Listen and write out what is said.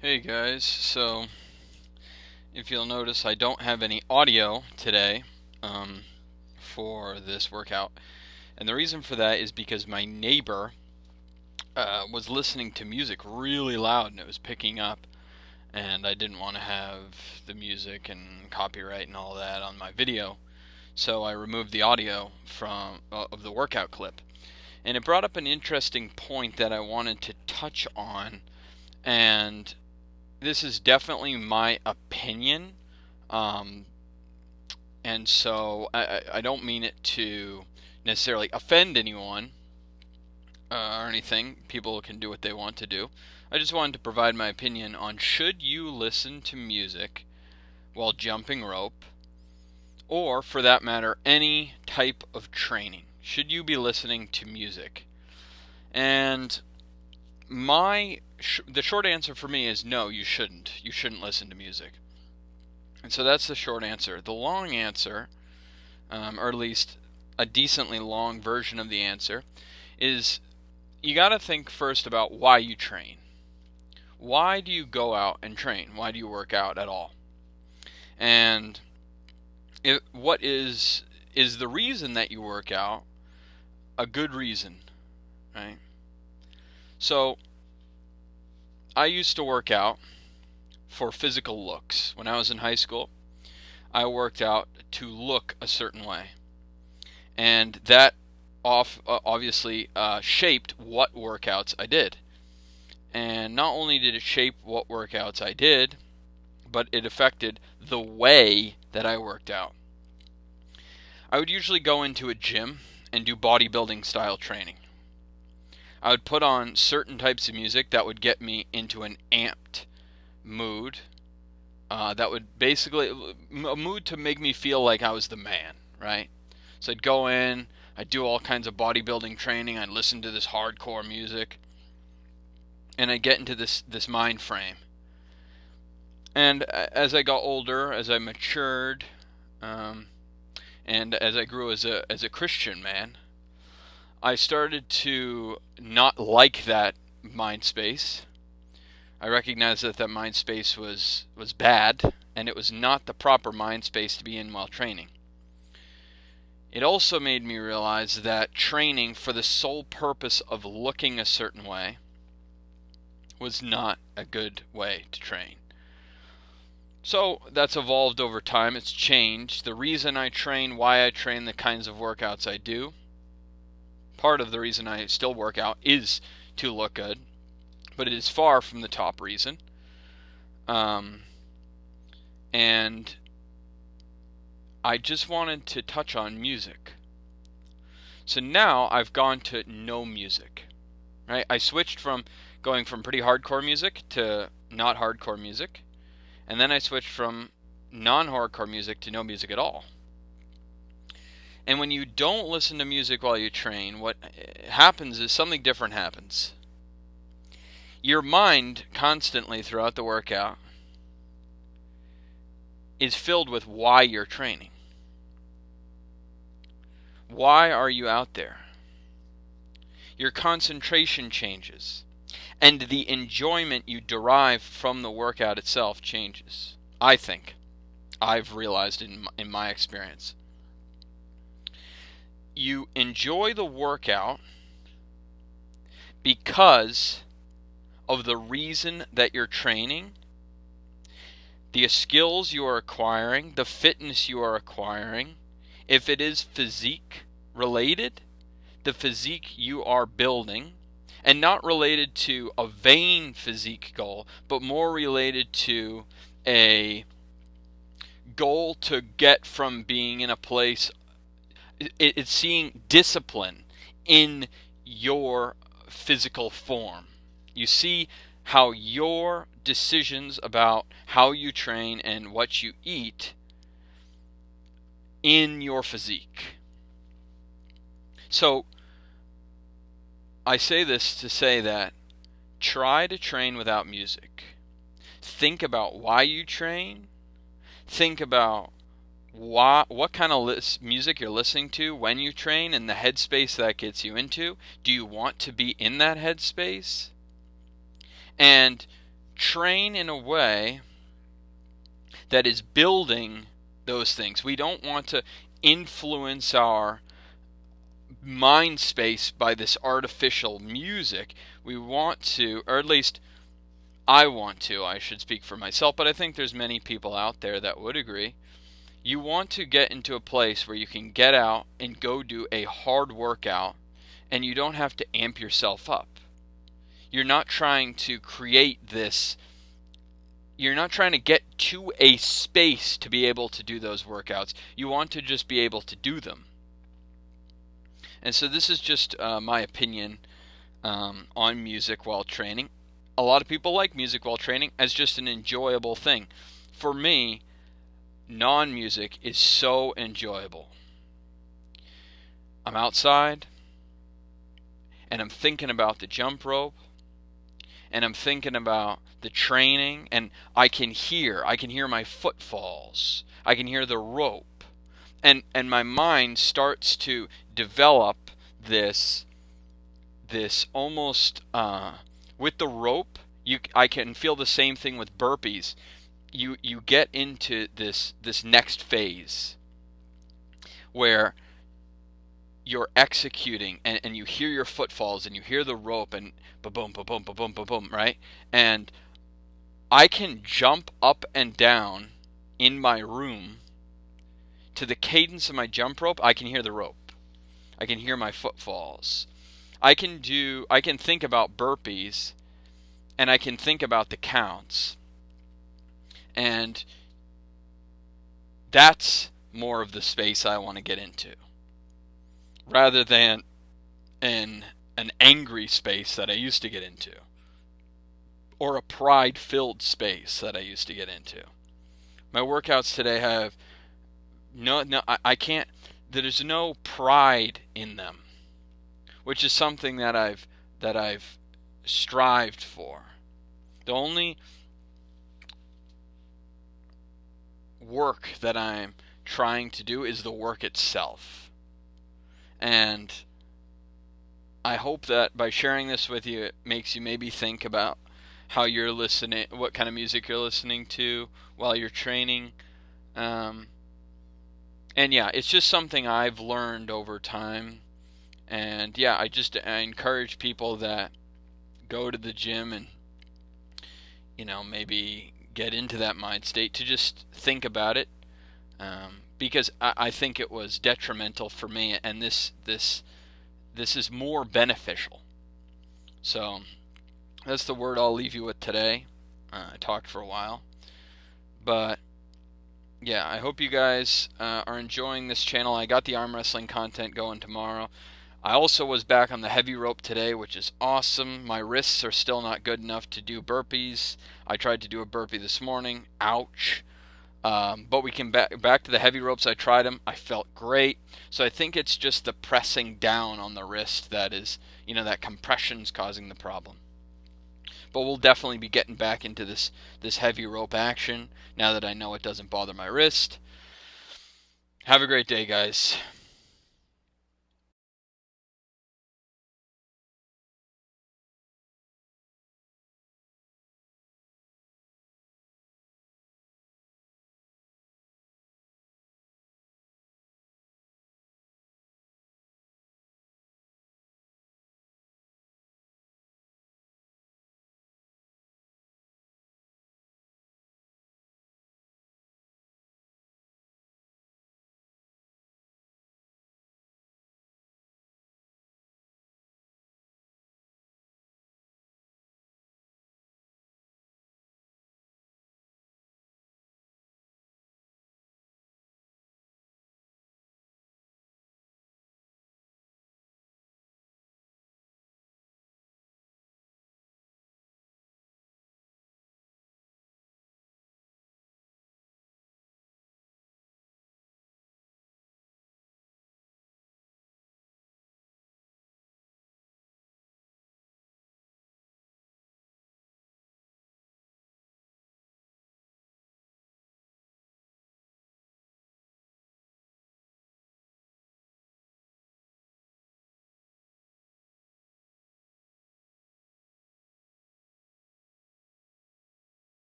Hey guys, so if you'll notice, I don't have any audio today um, for this workout. And the reason for that is because my neighbor was listening to music really loud and it was picking up. And I didn't want to have the music and copyright and all that on my video. So I removed the audio from of the workout clip. And it brought up an interesting point that I wanted to touch on. And this is definitely my opinion. Um, and so I don't mean it to necessarily offend anyone or anything. People can do what they want to do. I just wanted to provide my opinion on should you listen to music while jumping rope, or for that matter, any type of training. Should you be listening to music? And the short answer for me is no, you shouldn't. You shouldn't listen to music. And so that's the short answer. The long answer, or at least a decently long version of the answer, is you got to think first about why you train. Why do you go out and train? Why do you work out at all? And what is the reason that you work out a good reason, right? So I used to work out for physical looks. When I was in high school, I worked out to look a certain way. And that obviously shaped what workouts I did. And not only did it shape what workouts I did, but it affected the way that I worked out. I would usually go into a gym and do bodybuilding style training. I would put on certain types of music that would get me into an amped mood. That would basically, a mood to make me feel like I was the man, right? So I'd go in, I'd do all kinds of bodybuilding training, I'd listen to this hardcore music, and I'd get into this mind frame. And as I got older, as I matured, and as I grew as a Christian man, I started to not like that mind space. I recognized that mind space was bad, and it was not the proper mind space to be in while training. It also made me realize that training for the sole purpose of looking a certain way was not a good way to train. So that's evolved over time. It's changed. The reason I train, why I train the kinds of workouts I do, part of the reason I still work out is to look good, but it is far from the top reason. And I just wanted to touch on music. So now I've gone to no music, right? I switched from going from pretty hardcore music to not hardcore music, and then I switched from non-hardcore music to no music at all. And when you don't listen to music while you train, what happens is something different happens. Your mind constantly throughout the workout is filled with why you're training. Why are you out there? Your concentration changes, and the enjoyment you derive from the workout itself changes. I think. I've realized in my experience. You enjoy the workout because of the reason that you're training, the skills you are acquiring, the fitness you are acquiring. If it is physique related, the physique you are building, and not related to a vain physique goal, but more related to a goal to get from being in a place. It's seeing discipline in your physical form. You see how your decisions about how you train and what you eat in your physique. So I say this to say that try to train without music. Think about why you train. Think about what kind of music you're listening to when you train and the headspace that gets you into. Do you want to be in that headspace? And train in a way that is building those things. We don't want to influence our mind space by this artificial music. We want to, or at least I want to, I should speak for myself, but I think there's many people out there that would agree. You want to get into a place where you can get out and go do a hard workout and you don't have to amp yourself up. You're not trying to create this, you're not trying to get to a space to be able to do those workouts. You want to just be able to do them. And so this is just my opinion on music while training. A lot of people like music while training as just an enjoyable thing. For me, non-music is so enjoyable. I'm outside, and I'm thinking about the jump rope, and I'm thinking about the training, and I can hear my footfalls. I can hear the rope. And my mind starts to develop this almost with the rope. I can feel the same thing with burpees. You get into this next phase where you're executing and you hear your footfalls and you hear the rope and ba-boom, ba-boom, ba-boom, ba-boom, right? And I can jump up and down in my room to the cadence of my jump rope. I can hear the rope. I can hear my footfalls. I can think about burpees and I can think about the counts. And that's more of the space I want to get into, rather than in an angry space that I used to get into, or a pride-filled space that I used to get into. My workouts today have I can't. There's no pride in them, which is something that I've strived for. The only work that I'm trying to do is the work itself. And I hope that by sharing this with you, it makes you maybe think about how you're listening, what kind of music you're listening to while you're training. And yeah, it's just something I've learned over time. And yeah, I encourage people that go to the gym and, maybe get into that mind state to just think about it, because I think it was detrimental for me, and this is more beneficial. So that's the word I'll leave you with today. I talked for a while, but yeah, I hope you guys are enjoying this channel. I got the arm wrestling content going tomorrow. I also was back on the heavy rope today, which is awesome. My wrists are still not good enough to do burpees. I tried to do a burpee this morning. Ouch. But we can back to the heavy ropes. I tried them. I felt great. So I think it's just the pressing down on the wrist that is, that compression's causing the problem. But we'll definitely be getting back into this heavy rope action now that I know it doesn't bother my wrist. Have a great day, guys.